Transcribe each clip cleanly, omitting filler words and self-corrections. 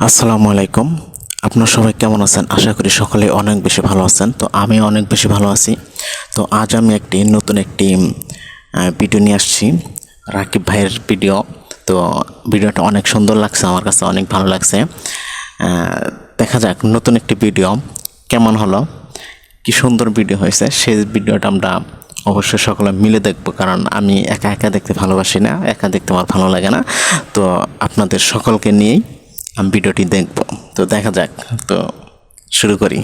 আসসালামু আলাইকুম। আপনারা সবাই কেমন আছেন? আশা করি সকলে অনেক বেশি ভালো আছেন। তো আমি অনেক বেশি ভালো আছি। তো আজ আমি নতুন একটি ভিডিও নিয়ে আসছি, রাকিব ভাইয়ের ভিডিও। তো ভিডিওটা অনেক সুন্দর লাগছে, আমার কাছে অনেক ভালো লাগছে। দেখা যাক নতুন একটি ভিডিও কেমন হলো, কি সুন্দর ভিডিও হয়েছে। সেই ভিডিওটা আমরা অবশ্যই সকলে মিলে দেখব, কারণ আমি একা একা দেখতে ভালোবাসি না, একা দেখতে আমার ভালো লাগে না। তো আপনাদের সকলকে নিয়েই আমি ভিডিওটি দেখব। তো দেখা যাক, তো শুরু করি।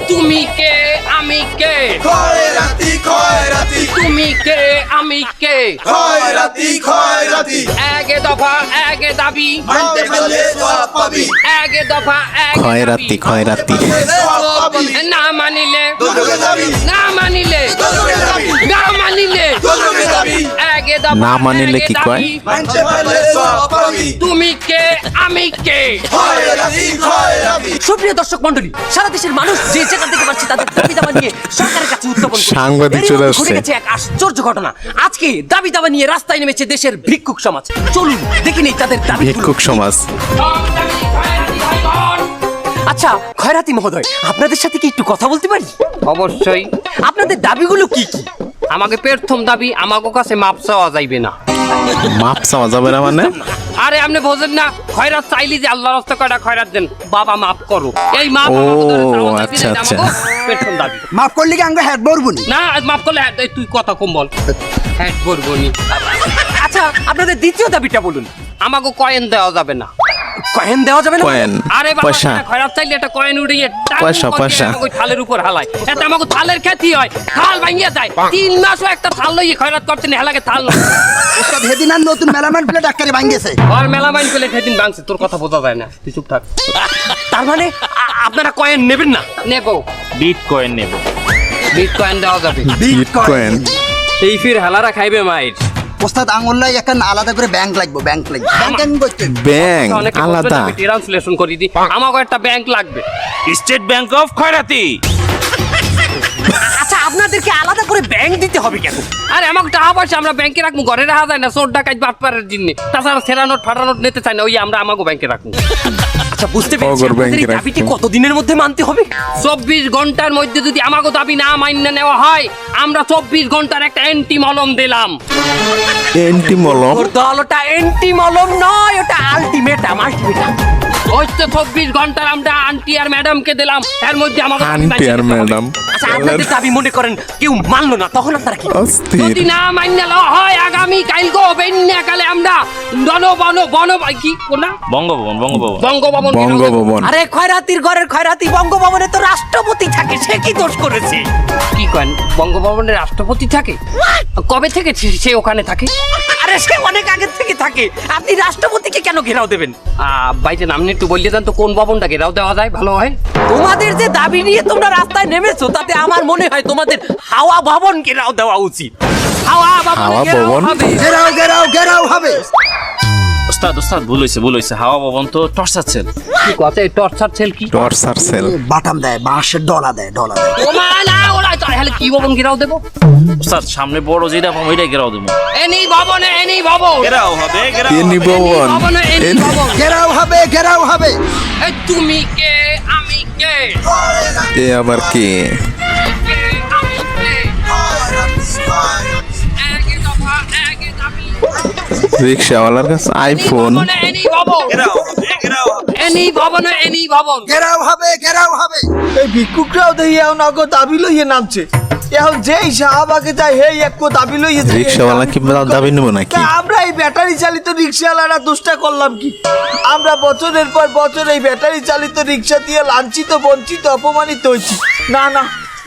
তুমি কে আমি কে খয়রাতি খয়রাতি তুমি কে আমি কে খয়রাতি খয়রাতি একে দফা একে দাবি মানতে পারলে সওয়াব পাবি একে দফা একে খয়রাতি খয়রাতি সওয়াব পাবি না মানিলে দোজখে যাবি না মানিলে দোজখে যাবি না মানিলে দোজখে যাবি একে দফা না মানিলে একে কি কয়? দাবি। মানতে পারলে সওয়াব পাবি তুমি কে আমি কে খয়রাতি খয়রাতি সুপ্রিয় দর্শক মন্ডলী, সারা দেশের মানুষ যে যেখান থেকে পাচ্ছে তাদের দাবি দাবা নিয়ে সরকারের কাছে উত্থাপন করছে। সাংবাদিক এরই চলে মধ্যে আসছে। ঘটে গেছে এক আশ্চর্য ঘটনা। আজকে দাবি দাবা নিয়ে রাস্তায় নেমেছে দেশের ভিক্ষুক সমাজ। চলুন দেখে নেই তাদের দাবি। ভিক্ষুক সমাজ। আচ্ছা খয়রাতি মহোদয়, আপনাদের সাথে কি একটু কথা বলতে পারি? অবশ্যই। আপনাদের দাবিগুলো কি কি? আমাকে প্রথম দাবি, আমাকে কাছে মাপ চাওয়া যাইবে না। মাপ চাওয়া যাবে না মানে? আরে আপনি বোঝেন না, খয়রাত চাইলি যে আল্লাহর রাস্তায় কয়টা খয়রাত দেন, বাবা মাফ করো, এই মাপ ও, আমাকে ধরে চাওয়া যাইবে আচ্ছা, না, আচ্ছা। আমাকে প্রথম দাবি। মাফ করলে কি আমরা হ্যাট বলবনি? না মাফ করলে এই তুই কথা কম বল, হ্যাঁ বলবো নি। আচ্ছা আপনাদের দ্বিতীয় দাবিটা বলুন। আমাকে কয়েন দেওয়া যাবে না। কয়েন দেওয়া যাবে না? কয়েন, আরে বাবা, পয়সা। খয়রাত চাইলে একটা কয়েন উড়িয়ে পয়সা, পয়সা। আমাকে থালের উপর হালায়, এটা আমাকে থালের খ্যাতি হয়, থাল ভাঙিয়া যায়। 3 মাসও একটা থাল লইয়ে খয়রাত করতে নি, হেলাকে থাল নয়। ওস্তাদ হেদিন আর নতুন মেলামেন প্লেট আকারে ভাঙ্গেছে। আর মেলামাইন পেলে সেদিন ভাঙছে, তোর কথা বোঝা যায় না, তুই চুপ থাক। তার মানে আপনারা কয়েন নেবেন না? নেবো, বিটকয়েন নেব। বিটকয়েন দেওয়া যাবে। বিটকয়েন। এই ফির হেলারা খাইবে মাইর। ওস্তাদ আঙুল্লাই একটা আলাদা করে ব্যাংক লাগবে, ব্যাংক লাগবে। ব্যাংক আমি করতে ব্যাংক অনেকে আলাদা। ট্রান্সলেশন করে দি, আমাকে একটা ব্যাংক লাগবে। স্টেট ব্যাংক অফ খয়রাতি। আচ্ছা আপনাদেরকে আলাদা করে ব্যাংক দিতে হবে কেন? আরে আমাকে টাকা পয়সা আমরা ব্যাংকে রাখবো, ঘরে রাখা যায় না, চোর ডাকাত বাটপারের জন্য। তাছাড়া সেরা নোট ফাটা নোট নিতে চাই না, ওই আমরা আমাকে ব্যাংকে রাখবো। আচ্ছা বুঝতে পেরেছি, অগর আপনাদের ব্যাংকে এই রাখতে। দাবিটি কতদিনের মধ্যে মানতে হবে? 24 ঘন্টার মধ্যে যদি আমাকে দাবি না মান্য নেওয়া হয়, আমরা 24 ঘন্টার একটা অ্যান্টি মলম দিলাম। এন্টি মলম। ওর দল ওটা এন্টি মলম নয়, ওটা আলটিমেটাম, আলটিমেটাম। ওই তো 24 ঘন্টার আমরা আন্টি আর ম্যাডামকে দিলাম, এর মধ্যে আমাকে দাবি আন্টি আর মাইন্য নিতে হবে। ম্যাডাম। আচ্ছা আপনাদের দাবি মনে করেন কেউ মানলো না, তখন আপনারা কি? অস্থির। যদি না মান্য নেওয়া হয়, আগামী কালকে বেন্যাকালে আমরা কি কোনা বঙ্গভবন বঙ্গভবন বঙ্গভবন বঙ্গভবন। আরে খয়রাতির ঘরের খয়রাতি, বঙ্গভবনে তো রাষ্ট্রপতি থাকে, সে কি দোষ করেছে? কি করেন? বঙ্গভবনের রাষ্ট্রপতি থাকে? কবে থেকে সে ওখানে থাকে? আরে সে অনেক আগে থেকে থাকে, আপনি রাষ্ট্রপতিকে কেন ঘেরাও দেবেন? ভাইজান আপনি একটু বললে দেন তো, কোন ভবনটা ঘেরাও দেওয়া যায় ভালো হয়? তোমাদের যে দাবি নিয়ে তোমরা রাস্তায় নেমেছো, তাতে আমার মনে হয় তোমাদের হাওয়া ভবন ঘেরাও দেওয়া উচিত। হাওয়া হাওয়া ঘেরাও ভবন? হবে। ঘেরাও ঘেরাও ঘেরাও হবে। ওস্তাদ ওস্তাদ ভুল হয়েছে হাওয়া ভবন তো টর্চার সেল। কি কথা, এই টর্চার সেল কি? Torture cell. বাটাম দেয়, বাঁশের ডলা দেয়, ডলা দেয়। ও মা না, ওরা তাহলে কি ভবন ঘেরাও দেবো? ওস্তাদ সামনে বড় যেটা পাবো ওইটাই ঘেরাও দেবো। এনি ভবনে এনি ভবন, ঘেরাও হবে এনি ভবন। ভবনে এনি ভবন। ঘেরাও হবে ঘেরাও হবে। এই তুমি কে আমি কে এ আবার কি? কে আমি কে, একে দফা একে দাবি। রিক্সাওয়ালার কাছে আইফোন। ভবনে এনি ভবন, এনি ভবনে এনি ভবন। ঘেরাও হবে ঘেরাও হবে। এই ভিক্ষুকরাও দেখি এখন অগো দাবি লইয়ে নামছে। এখন যেই শাহবাগে যায় হেই এক দাবি লইয়ে যায়। রিক্সাওয়ালা কি দাবি নেবো নাকি? তা আমরা এই ব্যাটারি চালিত রিক্সাওয়ালারা দুষ্টা করলাম কি? আমরা বছরের পর বছর এই ব্যাটারি চালিত রিক্সা দিয়ে লাঞ্ছিত, বঞ্চিত, অপমানিত হয়েছি। না না,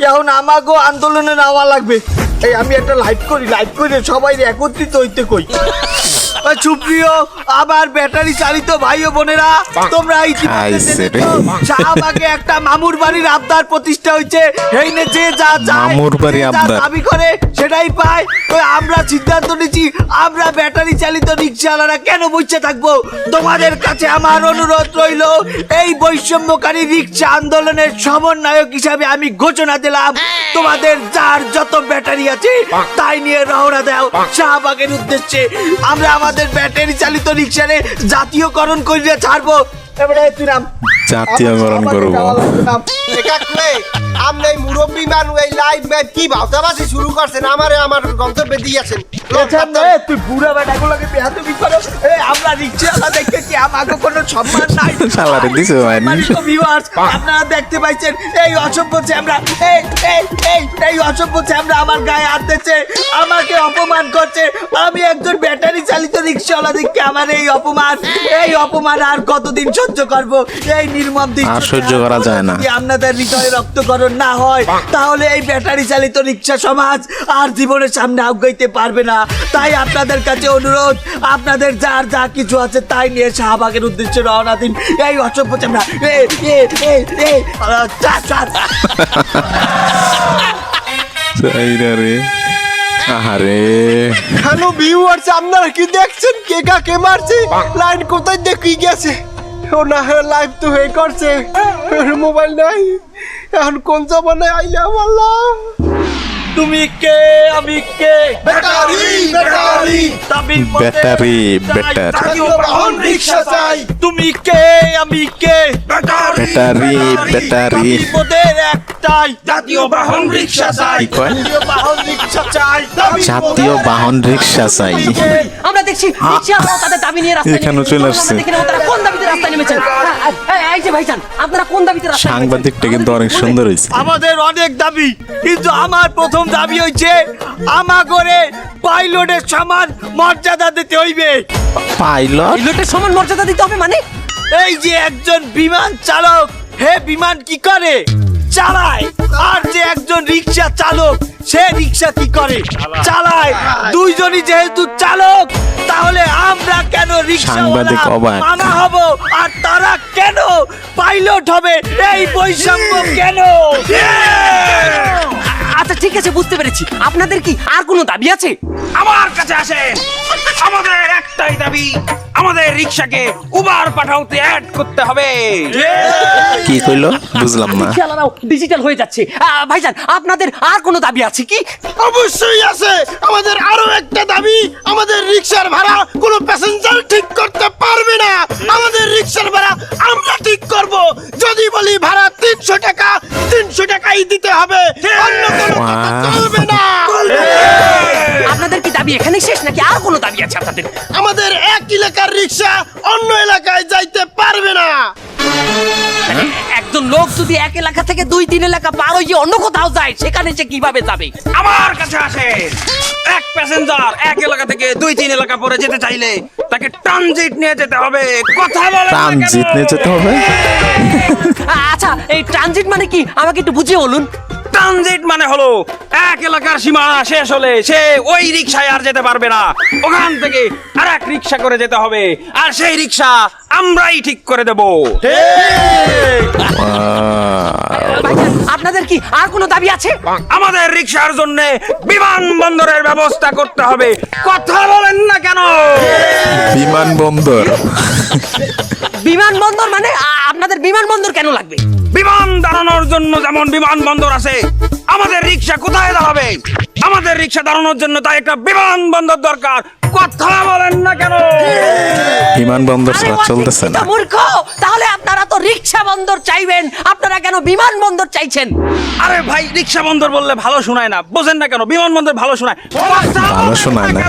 এখন আমাগো আন্দোলনে নামা লাগবে। এই আমি একটা লাইভ করে সবাই একত্রিত হইতে কই। ওই সুপ্রিয় আবার ব্যাটারি চালিত ভাই ও বোনেরা, তোমরা আইছে রে। শাহবাগে একটা মামুর বাড়ির আবদার প্রতিষ্ঠা হয়েছে। হেইনে যে যা চায়, মামুর বাড়ি যে যা আবদার। দাবি করে সেটাই পায়। তো আমরা সিদ্ধান্ত নিচ্ছি, আমরা ব্যাটারি চালিত রিক্সাওয়ালারা কেন বসে থাকবো? তোমাদের কাছে আমার অনুরোধ রইল, এই বৈষম্যকারী রিক্সা আন্দোলনের সমন্বয়ক হিসাবে আমি ঘোষণা দিলাম, তোমাদের যার যত ব্যাটারি আছে তাই নিয়ে রওনা দাও শাহবাগের উদ্দেশ্যে। আমরা আমাদের ব্যাটারি চালিত রিক্সারে জাতীয়করণ করিয়ে ছাড়বো। এবারে তুই নাম। জাতীয়করণ করবো। একাকলে আমনে মুরব্বি মানু এই লাইভ ম্যাচ কি ভাওতাবাজি শুরু করছেন আমারে আমার গন্তব্যে দিয়েছেন তুই বুড়া বেটাগুলোকে বেয়াদবি করো। আমরা রিক্সাওয়ালা দেখতে কি আমাকে কোনো সম্মান নাই? শালারে দিছে ভাই। সম্মানিত viewers, আপনারা দেখতে পাইছেন এই অসভ্য চ্যামড়া এই অসভ্য চ্যামড়া আমার গায়ে হাত দিচ্ছে, আমাকে অপমান করছে। আমি একজন ব্যাটারি চালিত রিক্সাওয়ালা দেখে আমার এই অপমান আর কতদিন সহ্য করব? এই নির্মম দৃশ্য আর সহ্য করা যায় না। যদি আপনাদের হৃদয়ে রক্তকরণ না হয় তাহলে এই ব্যাটারি চালিত রিক্সা সমাজ আর জীবনের সামনে আগাইতে পারবে না। তাই আপনাদের কাছে অনুরোধ, আপনাদের যার যা কিছু আছে তাই নিয়ে শাহবাগের উদ্দেশ্যে রওনা দিন। এই অসভ্য চামড়া চাইরা রে, আহারে খানো ভিউয়ার্স আপনারা কি দেখছেন কে কাকে মারছে? লাইন কোথায় দেখি গেছে? ও না লাইভ তো হয়ে করছে, মোবাইল নাই, এখন কোন জমানায় আইলাম আল্লাহ। তুমি কে আমি কে? ব্যাটারি ব্যাটারি দাবির পথে ব্যাটারি, চাই, ব্যাটারি। জাতীয় বাহন রিক্সা চাই। তুমি কে আমি কে? Battery, battery. দাবির পথের একটাই, জাতীয় বাহন রিক্সা চাই। কি কয়? জাতীয় বাহন রিক্সা চাই। জাতীয় বাহন রিক্সা চাই। আমরা দেখছি রিকশাওয়ালারা তাদের দাবি নিয়ে রাস্তায় এখানেও নেমেছে। চলে আমরা আসছে। দেখে নেবো তারা কোন দাবিতে রাস্তায় নেমেছেন। এই যে ভাইজান, আপনারা কোন দাবিতে রাস্তায় নেমেছেন? সাংবাদিকটা কিন্তু অনেক সুন্দর হয়েছে। আমাদের অনেক দাবি, কিন্তু আমার প্রথম দাবি হচ্ছে আমাগরে পাইলটের সমান মর্যাদা দিতে হইবে। পাইলট? পাইলটের সমান মর্যাদা দিতে হবে মানে? এই যে একজন বিমান চালক, হে বিমান কি করে? চালায়। আর যে একজন রিক্সা চালক, সে রিক্সা কি করে? চালায়। দুইজনই যেহেতু চালক, তাহলে আমরা কেন সাংবাদিক রিক্সাওয়ালা অবাক। মানা হব আর তারা কেন পাইলট হবে? এই বৈষম্য কেন? আচ্ছা ঠিক আছে, বুঝতে পেরেছি। আপনাদের কি আর কোনো দাবি আছে? আমার কাছে আসেন, আমাদের একটাই দাবি, আমাদের রিক্সাকে উবার পাঠাওতে অ্যাড করতে হবে। কি কইলো বুঝলাম না। রিকশাওয়ালারাও ডিজিটাল হয়ে যাচ্ছে। ভাইজান, আপনাদের আর কোনো দাবি আছে কি? অবশ্যই আছে, আমাদের আরো একটা দাবি, আমাদের রিক্সার ভাড়া কোনো প্যাসেঞ্জার ঠিক করতে পারবে না। আমাদের রিক্সার ভাড়া আমরা ঠিক করব। যদি বলি ভাড়া 300 টাকা, 300 টাকাই দিতে হবে, অন্য কোনো কথা চলবে না। আপনাদের কি দাবি এখানে শেষ নাকি আর কোনো দাবি আছে আপনাদের? আমাদের এক এলাকার রিক্সা অন্য এলাকায় যাইতে পারবে না। একজন লোক যদি এক এলাকা থেকে 2-3 এলাকা পার হয়ে অন্য কোথাও যায়, সেখানে সে কিভাবে যাবে? আমার কাছে আসেন, এক প্যাসেঞ্জার এক এলাকা থেকে 2-3 এলাকা পরে যেতে চাইলে তাকে ট্রানজিট নিয়ে যেতে হবে। কথা বলেন না কেন? ট্রানজিট নিয়ে যেতে হবে? আচ্ছা, এই ট্রানজিট মানে কি আমাকে একটু বুঝিয়ে বলুন। ট্রানজিট মানে হলো এক এলাকার সীমানা শেষ হলে সে ওই রিক্সায় আর যেতে পারবে না, ওখান থেকে আর এক রিক্সা করে যেতে হবে, আর সেই রিক্সা আমরাই ঠিক করে দেব। ভাইজান, আপনাদের কি আর কোনো দাবি আছে? আমাদের রিক্সার জন্য বিমানবন্দরের ব্যবস্থা করতে হবে। কথা বলেন না কেন? বিমানবন্দর? বিমানবন্দর মানে আপনাদের বিমানবন্দর কেন লাগবে? বিমান দাঁড়ানোর জন্য যেমন বিমানবন্দর আছে, আমাদের রিক্সা কোথায় দাঁড়াবে? আমাদের রিক্সা দাঁড়ানোর জন্য তাই একটা বিমানবন্দর দরকার। কথা বলেন না কেন? বিমানবন্দর আরে ছাড়া চলতেছে না। মূর্খ, তাহলে আপনারা তো রিক্সা বন্দর চাইবেন, আপনারা কেন বিমানবন্দর চাইছেন? আরে ভাই, রিক্সা বন্দর বললে ভালো শোনায় না, বোঝেন না কেন? বিমানবন্দর ভালো শোনায়। ভালো শোনায় না।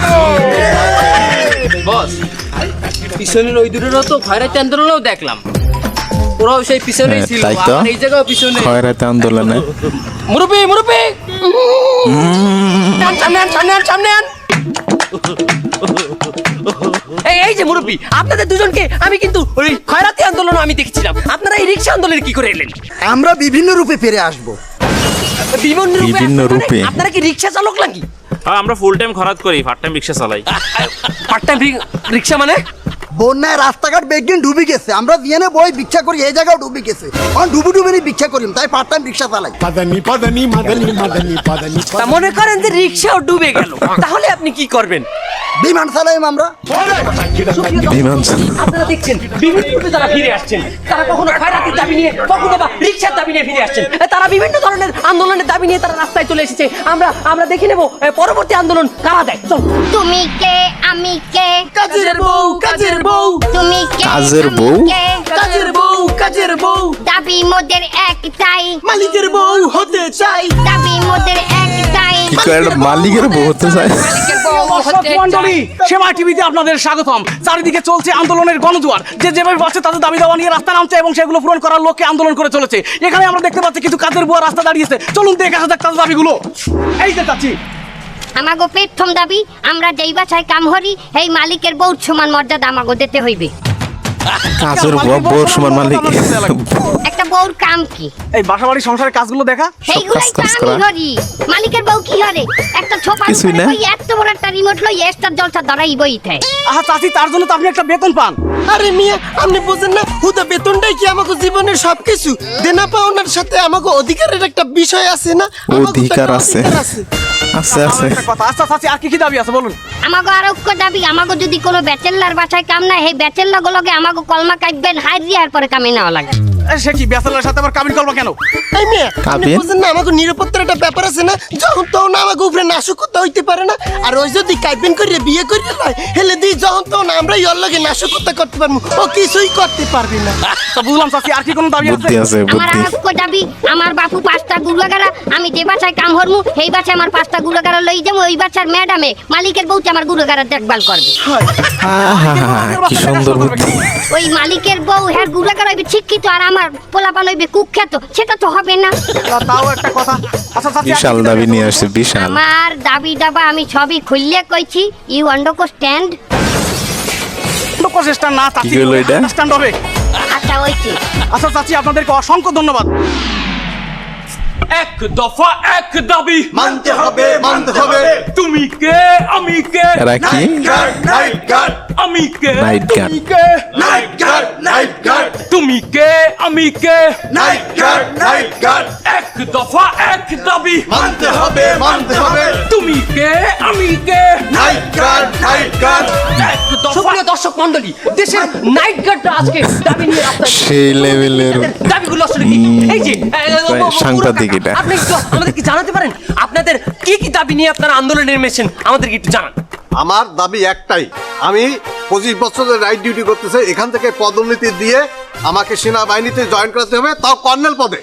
বস, পিছনের ওই দূরেরও তো খয়রাতি আন্দোলনেও দেখলাম, ওরাও সেই পিছনেই ছিল, তাই তো, আবার এই জায়গাও পিছনে। খয়রাতি আন্দোলনে মুরব্বি মুরব্বি, সামনে আন, সামনে আন, সামনে আন। এই যে মুরব্বি, আপনাদের দুজনকে আমি কিন্তু ওই খয়রাতি আন্দোলন আমি দেখেছিলাম, আপনারা এই রিক্সা আন্দোলনে কি করে এলেন? আমরা বিভিন্ন রূপে ফিরে আসবো। বিভিন্ন রূপে? আপনারা কি রিক্সা চালক নাকি? আমরা ফুল টাইম খরাত করি, পার্ট টাইম রিক্সা চালাই। পার্ট টাইম রিক্সা মানে? বন্যায় রাস্তাঘাট বেগদিন ডুবে গেছে, আমরা দিয়ে বই ভিক্ষা করি, এই জায়গাও ডুবে গেছে, এখন ডুবি ডুবি ভিক্ষা করি, তাই পার্ট টাইম রিক্সা চালাই। তা মনে করেন যে রিক্সাও ডুবে গেল, তাহলে আপনি কি করবেন? বিমান চালাইম আমরা। বিমান চাল- আপনারা দেখছেন বিভিন্ন রূপে তারা ফিরে আসছেন, তারা কখনো খয়রাতির দাবি নিয়ে, কখনো বা রিক্সার দাবি নিয়ে ফিরে আসছেন। তারা বিভিন্ন ধরনের আন্দোলনের দাবি নিয়ে তারা রাস্তায় চলে এসেছে। আমরা দেখে নেব পরবর্তী আন্দোলন কারা দেয়। চল। তুমি কে আমি কে কাজের বউ, কাজের বউ, তুমি কে কাজের আমি বউ? কে? কাজের বউ, কাজের বউ, দাবি মোদের একটাই, মালিকের বউ হতে চাই। দাবি মোদের একটাই। কি করে একটা মালিকের বউ হতে চায়? মন্ডলী, সেবা টিভিতে আপনাদের স্বাগতম। চারিদিকে চলছে আন্দোলনের গণজোয়ার। যে যেভাবে পাচ্ছে তাদের দাবি দাওয়া নিয়ে রাস্তা নামছে এবং সেগুলো পূরণ করার লক্ষ্যে আন্দোলন করে চলেছে। এখানে আমরা দেখতে পাচ্ছি কিছু কাজের বুয়া রাস্তা দাঁড়িয়েছে। চলুন দেখে আসা যাক তাদের দাবিগুলো। এই যে চাচ্ছি, আমাগো প্রথম দাবি, আমরা যেই বাসায় কাম করি এই মালিকের বউ সমান মর্যাদা আমাগো দিতে হইবে। কাজের বউ, বউর সমান মালিক। একটা বউর কাম কি? এই বাসাবাড়ি সংসারের কাজগুলো দেখা। সেইগুলাই তো কাজ আমি করা। করি। মালিকের বউ কি করে? একটা ছোপার কিছুই উপরে না। বই এত বড় একটা রিমোট লই স্টার জলসা ধরাই বইতে। আহা চাচি, তার জন্য তো আপনি একটা বেতন পান। আরে মিয়া, আপনি বুঝেন না, হুদা বেতনটাই কি আমাকে জীবনের সবকিছু? দেনা পাওনার সাথে আমাকে অধিকারের একটা বিষয় আছে না? আমাগো তো অধিকার একটা আছে। অধিকার আছে। আছে আছে। একটা কথা। আচ্ছা চাচি, আর কি কি দাবি আছে বলুন। আমাগো আরোগ্য দাবি, আমাগো যদি কোনো ব্যাচেলার বাসায় কাম না, সেই ব্যাচেলার লগে আমাগো কলমা কাটবেন, হাই দিয়ার পরে কামে নেওয়া লাগে। সে কি ব্যাচেলারের সাথে আবার কাবিন করবো কেন? এই মেয়ে, আপনি কাবিন? বুঝেন না, আমাকে নিরাপত্তার একটা ব্যাপার আছে না? যখন তখন আমাকে উপরে নাশকতা হইতে পারে না। আর ওই যদি কাইবেন করিয়ে বিয়ে করিয়ে লয়, হেলে দিই যখন তখন আমরা ওর লগে নাশকতা করতে পারবো, ও কিছুই করতে পারবে না। তো বুঝলাম চাচি, আর কি কোনো দাবি আছে? বুদ্ধি আছে, আমার বুদ্ধি। আরোগ্য দাবি, আমার বাপু 5টা গুলাগারা, আমি যে বাসায় কাম হরমু সেই বাসায় আমার 5টা গুলাগারা লই যাবো, ওই বাসার ম্যাডামে মালিকের বউকে আমার গুলাগারা দেখভাল করবে। আহা, কি সুন্দর বুদ্ধি। ওই মালিকের বউ হ্যাঁ গুলাগারা হইবে শিক্ষিত, আর আমার পোলাপান হইবে কুখ্যাত, সেটা তো হবে না। তাও একটা কথা। আচ্ছা চাচি, আর কি বিশাল কি দাবি নিয়ে আছে? আসছে, বিশাল। আমার দাবি দাবা আমি সবই খুললে কইছি, ইউ আন্ডারস্ট্যান্ড? প্রচেষ্টা না চাচি, কি হলো এটা? আন্ডারস্ট্যান্ড হবে। আচ্ছা হইছে। আচ্ছা চাচি, আপনাদেরকে অসংখ্য ধন্যবাদ। এক দফা এক দাবি, মানতে হবে, মানতে হবে। তুমি কে আমি কে, এরা কি? গার্ড, নাইট গার্ড, আমি কে নাইট গার্ড। তুমি কে, নাইট গার্ড, নাইট গার্ড, তুমি কে আমি কে, নাইট গার্ড, নাইট গার্ড। এক দফা এক দাবি, মানতে হবে, মানতে হবে। তুমি কে আমি কে, নাইট গার্ড, নাইট গার্ড। এক দফা। সুপ্রিয় দর্শক মন্ডলী, দেশের নাইট গার্ডরা আজকে দাবি নিয়ে রাস্তায় সেই লেভেলের। আপনাদের দাবিগুলো আসলে কি? এই যে সাংঘাতিক এটা। আপনি একটু আমাদের কি জানাতে পারেন আপনাদের কি কি দাবি নিয়ে আপনারা আন্দোলনে নেমেছেন, আমাদেরকে একটু জানান। আমার দাবি একটাই, আমি 25 বছরের রাইট ডিউটি করতেছে, এখান থেকে পদোন্নতি দিয়ে আমাকে সেনাবাহিনীতে জয়েন করাতে হবে, তাও কর্নেল পদে,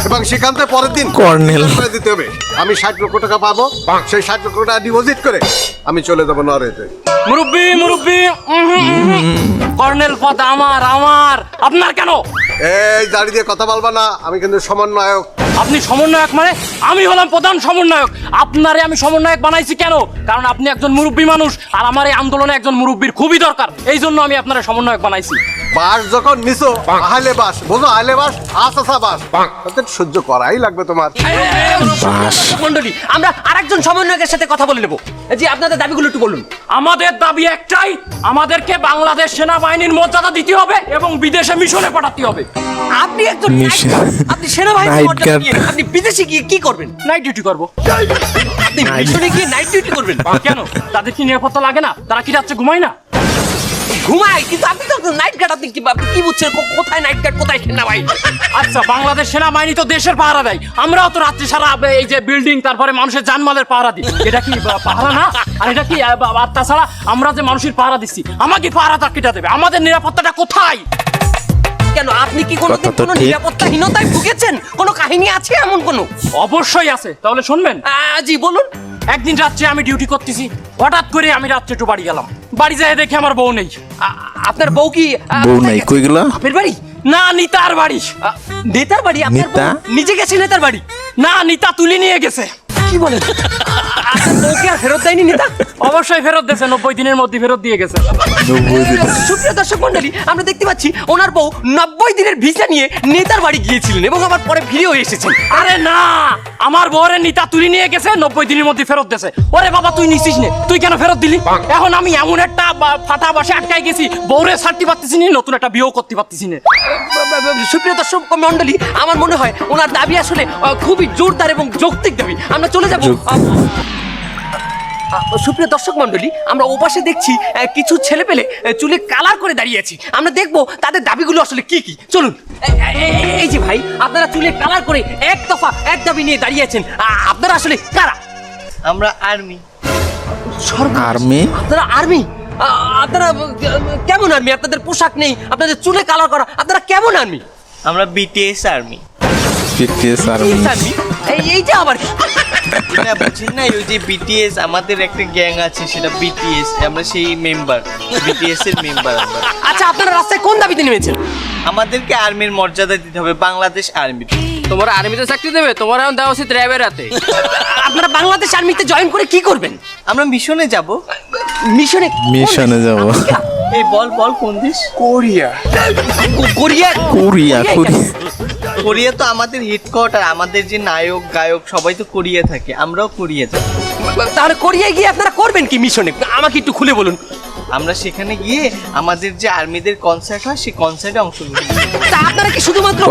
এবং সেখান থেকে পরের দিন কর্নেল। করে দিতে হবে। আমি 60 লক্ষ টাকা পাবো, সেই 60 লক্ষ টাকা ডিপোজিট করে আমি চলে যাবো নরওয়েতে। মুরব্বি মুরব্বি, কর্নেল পদ আমার আমার, আপনার কেন? এই দাড়ি দিয়ে কথা বলবা না, আমি কিন্তু সমন্বয়ক। আপনি সমন্বয়ক মানে? আমি হলাম প্রধান সমন্বয়ক। আপনারে আমি সমন্বয়ক বানাইছি কেন? কারণ আপনি একজন মুরব্বী মানুষ, আর আমার এই আন্দোলনে একজন মুরব্বীর খুবই দরকার, এই জন্য আমি আপনারে সমন্বয়ক বানাইছি। বাস যখন নিছো, আহলে বাস বোঝো, আহলে বাস আসা বাস, তাতে সহ্য করাই লাগবে তোমার। দর্শক মন্ডলী, আমরা আরেকজন সমন্বয়কের সাথে কথা বলে নেব। জি, আপনাদের দাবিগুলো একটু বলুন। আমাদের দাবি একটাই, আমাদেরকে বাংলাদেশ সেনাবাহিনীর মর্যাদা দিতে হবে এবং বিদেশে মিশনে পাঠাতে হবে। আপনি একজন নাইট মিশন। গার্ড, আপনি সেনাবাহিনীর নাইট মর্যাদা গার্ড। নিয়ে আপনি বিদেশে গিয়ে কি করবেন? নাইট ডিউটি করবো। আপনি মিশনে গিয়ে নাইট ডিউটি করবেন? কেন? তাদের কি নিরাপত্তা লাগে না? তারা কি রাত্রে ঘুমায় না? ঘুমায়, কিন্তু আপনি তো নাইট গার্ড, আপনি কি বুঝছেন কোথায় নাইট গার্ড কোথায় সেনাবাহিনী? আচ্ছা, বাংলাদেশ সেনাবাহিনী তো দেশের পাহারা দেয়, আমরাও তো রাত্রি সারা এই যে বিল্ডিং, তারপরে মানুষের জানমালের পাহারা দিই। এটা কি পাহারা না? আর এটা কি আর তাছাড়া আমরা যে মানুষের পাহারা দিচ্ছি, আমাকে পাহারাটা কেটে দেবে? আমাদের নিরাপত্তাটা কোথায়? কেন, আপনি কি কোনোদিন কথা তো কোনো ঠিক। নিরাপত্তাহীনতায় ভুগেছেন? কোনো কাহিনী আছে এমন কোনো? অবশ্যই আছে, তাহলে শুনবেন। জি বলুন। একদিন রাত্রে আমি ডিউটি করতেছি, হঠাৎ করে আমি রাত্রে একটু বাড়ি গেলাম, বাড়ি যেয়ে দেখি আমার বউ নেই। আপনার বউ কি বউ নাই, কই গেল? বাপের বাড়ি? না, নিতার বাড়ি। নেতার বাড়ি? আপনার নেতা? বউ নিজে গেছে নেতার বাড়ি? না, নিতা তুলে নিয়ে গেছে। কি বলেন? ওকে আর ফেরত দেয়নি নেতা? অবশ্যই ফেরত দিয়েছে, 90 দিনের মধ্যে ফেরত দিয়ে গেছে। সুপ্রিয় দর্শক মন্ডলী, আমরা দেখতে পাচ্ছি ওনার বউ 90 দিনের ভিসা নিয়ে নেতার বাড়ি গিয়েছিলেন এবং আবার পরে ফিরেও এসেছেন। আরে না, আমার বউরের নিতা তুলি নিয়ে গেছে, 90 দিনের মধ্যে ফেরত দিয়েছে। ওরে বাবা, তুই নিছিস নে, তুই কেন ফেরত দিলি? এখন আমি এমন একটা ফাটা বাসে আটকাই গেছি, বউরে ছাড়তে পারতেছি না, নতুন একটা বিয়েও করতে পারতেছি না। সুপ্রিয় দর্শক মন্ডলী, আমার মনে হয় ওনার দাবি আসলে খুবই জোরদার এবং যৌক্তিক দাবি। আমরা চলে যাব। সুপ্রিয় দর্শক মন্ডলী, আমরা ওপাশে দেখছি কিছু ছেলে পেলে চুলে কালার করে দাঁড়িয়ে আছি। আমরা দেখবো তাদের দাবিগুলো আসলে কি কি। চলুন। এই যে ভাই, আপনারা চুলে কালার করে এক দফা এক দাবি নিয়ে দাঁড়িয়ে আছেন, আপনারা আসলে কারা? আমরা আর্মি। আর্মি? আপনারা আর্মি? আপনারা কেমন আর্মি? আপনাদের পোশাক নেই, আপনাদের চুলে কালার করা, আপনারা কেমন আর্মি? আমরা বিটিএস আর্মি। BTS army? এই যে আবার না, বুঝছেন না, ওই যে বিটিএস আমাদের একটা গ্যাং আছে, সেটা বিটিএস, আমরা সেই মেম্বার, বিটিএস এর মেম্বার আমরা। আচ্ছা, আপনারা রাস্তায় কোন দাবিতে নেমেছেন? আমাদেরকে আর্মির মর্যাদা দিতে হবে, বাংলাদেশ আর্মি। তোমার আর্মিতে চাকরি দেবে, তোমার এখন দেওয়া উচিত র্যাবের হাতে। আপনারা বাংলাদেশ আর্মিতে জয়েন করে কি করবেন? আমরা মিশনে যাব। মিশনে? মিশনে যাব? এই বল বল, কোন দেশ? কোরিয়া। কোরিয়া? কোরিয়া? কোরিয়া তো আমাদের হেডকোয়ার্টার, আমাদের যে নায়ক গায়ক সবাই তো কোরিয়া থাকে, আমরাও কোরিয়া যাব। তাহলে কোরিয়ায় গিয়ে আপনারা করবেন কি মিশনে? আমাকে একটু খুলে বলুন। আমরা সেখানে গিয়ে আমাদের যে আর্মিদের কনসার্ট হয়, সেই কনসার্টে অংশগ্রহণ করব। তা আপনারা কি শুধুমাত্র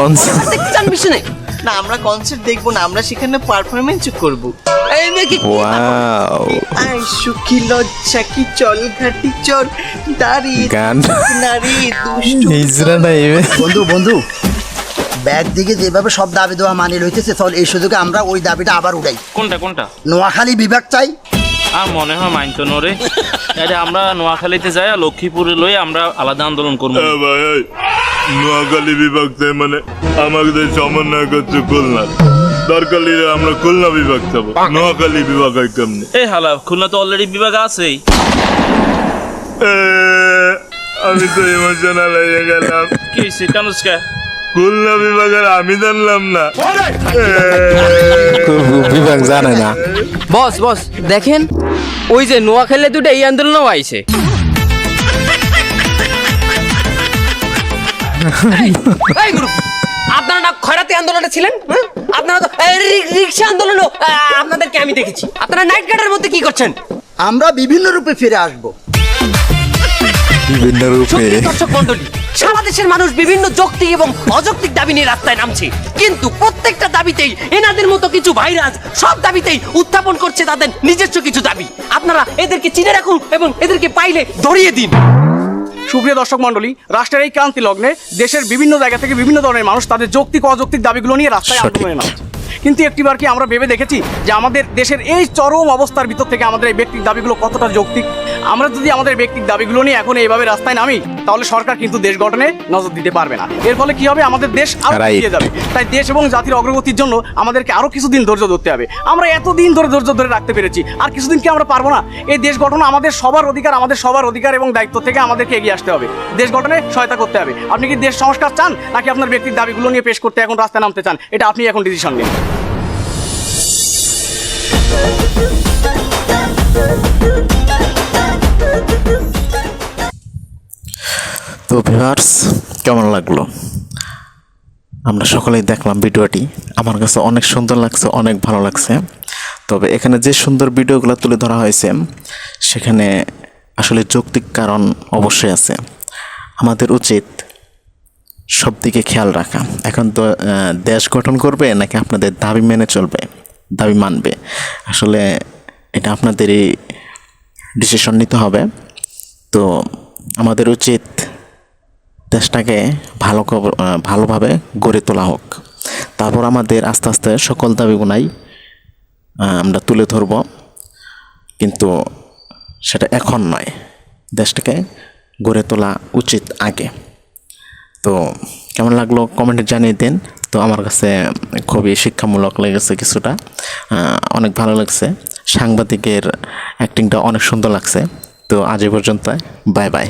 দেখতে চান মিশনে? না, আমরা কনসার্ট দেখবো না, আমরা সেখানে পারফরমেন্স করব। এই নাকি? ওয়াও! আই সুখী লজ্জা কি চল ঘাটি চল দাঁড়িয়ে গান নারী দুষ্টু। হিজরা নাই বন্ধু বন্ধু, ব্যাগ দিকে যেভাবে সব দাবি দেওয়া মানি লইতেছে, চল এই সুযোগে আমরা ওই দাবিটা আবার উঠাই। কোনটা কোনটা? নোয়াখালী বিভাগ চাই। আর মনে হয় মাইনতো নরে, আরে আমরা নোয়াখালীতে যাই, লক্ষ্মীপুরে লই আমরা আলাদা আন্দোলন করবো। ভাই, নোয়াখালী বিভাগ চাই মানে আমাদের সমন্বয় করছে খুলনা, দরকার হলে আমরা খুলনা বিভাগ যাবো, নোয়াখালী বিভাগ হয় কেমনি? এই হালা, খুলনা তো অলরেডি বিভাগ আছেই। আমি তো ইমোশনাল হয়ে গেলাম। কি হয়েছে, কানুসকা? খুলনা বিভাগের আমি জানলাম না। বিভাগ জানে না। বস বস দেখেন, ওই যে নোয়াখালী দুটো এই আন্দোলনও আইছে। এই গ্রুপ, আপনারা না খয়রাতি আন্দোলনে ছিলেন? আপনারা তো রিক্সা আন্দোলনও আপনাদেরকে আমি দেখেছি। আপনারা নাইট গার্ডের মধ্যে কি করছেন? আমরা বিভিন্ন রূপে ফিরে আসবো। বিভিন্ন রূপে? দর্শক মন্ডলী, সারা দেশের মানুষ বিভিন্ন যৌক্তিক এবং অযৌক্তিক দাবি নিয়ে রাস্তায় নামছে, কিন্তু প্রত্যেকটা দাবিতেই এনাদের মতো কিছু ভাইরাস সব দাবিতেই উত্থাপন করছে তাদের নিজস্ব কিছু দাবি। আপনারা এদেরকে চিনে রাখুন এবং এদেরকে পাইলে ধরিয়ে দিন। সুপ্রিয় দর্শক মন্ডলী, রাষ্ট্রের এই ক্রান্তি লগ্নে দেশের বিভিন্ন জায়গা থেকে বিভিন্ন ধরনের মানুষ তাদের যৌক্তিক ও অযৌক্তিক দাবিগুলো নিয়ে রাস্তায় আন্দোলনে নামছে। কিন্তু একটিবার কি আমরা ভেবে দেখেছি যে আমাদের দেশের এই চরম অবস্থার ভিতর থেকে আমাদের এই ব্যক্তিক দাবিগুলো কতটা যৌক্তিক? আমরা যদি আমাদের ব্যক্তিক দাবিগুলো নিয়ে এখন এইভাবে রাস্তায় নামি, তাহলে সরকার কিন্তু দেশ গঠনে নজর দিতে পারবে না। এর ফলে কি হবে, আমাদের দেশ আরো এগিয়ে যাবে। তাই দেশ এবং জাতির অগ্রগতির জন্য আমাদেরকে আরো কিছুদিন ধৈর্য ধরতে হবে। আমরা এতদিন ধরে ধৈর্য ধরে রাখতে পেরেছি, আর কিছুদিন কি আমরা পারবো না? এই দেশ গঠন আমাদের সবার অধিকার এবং দায়িত্ব থেকে আমাদেরকে এগিয়ে আসতে হবে। দেশ গঠনে সহায়তা করতে হবে। আপনি কি দেশ সংস্কার চান, নাকি আপনার ব্যক্তিক দাবিগুলো নিয়ে পেশ করতে এখন রাস্তায় নামতে চান? এটা আপনি এখন ডিসিশন নিন। তো ভিউয়ার্স, কেমন লাগলো? আমরা সকলেই দেখলাম ভিডিওটি, আমার কাছে অনেক সুন্দর লাগছে, অনেক ভালো লাগছে। তবে এখানে যে সুন্দর ভিডিওগুলো তুলে ধরা হয়েছে, সেখানে আসলে যৌক্তিক কারণ অবশ্যই আছে। আমাদের উচিত সব দিকে খেয়াল রাখা। এখন তো দেশ গঠন করবে নাকি আপনাদের দাবি মেনে চলবে, দাবি মানবে, আসলে এটা আপনাদেরই ডিসিশন নিতে হবে। তো আমাদের উচিত দেশটাকে ভালোভাবে গড়ে তোলা হোক, তারপর আমাদের আস্তে আস্তে সকল দাবিগুলাই আমরা তুলে ধরব, কিন্তু সেটা এখন নয়, দেশটাকে গড়ে তোলা উচিত আগে। তো কেমন লাগলো কমেন্টে জানিয়ে দিন। তো আমার কাছে খুবই শিক্ষামূলক লেগেছে, কিছুটা অনেক ভালো লাগছে, সাংবাদিকের অ্যাক্টিংটা অনেক সুন্দর লাগছে। তো আজ এই পর্যন্ত, বাই বাই।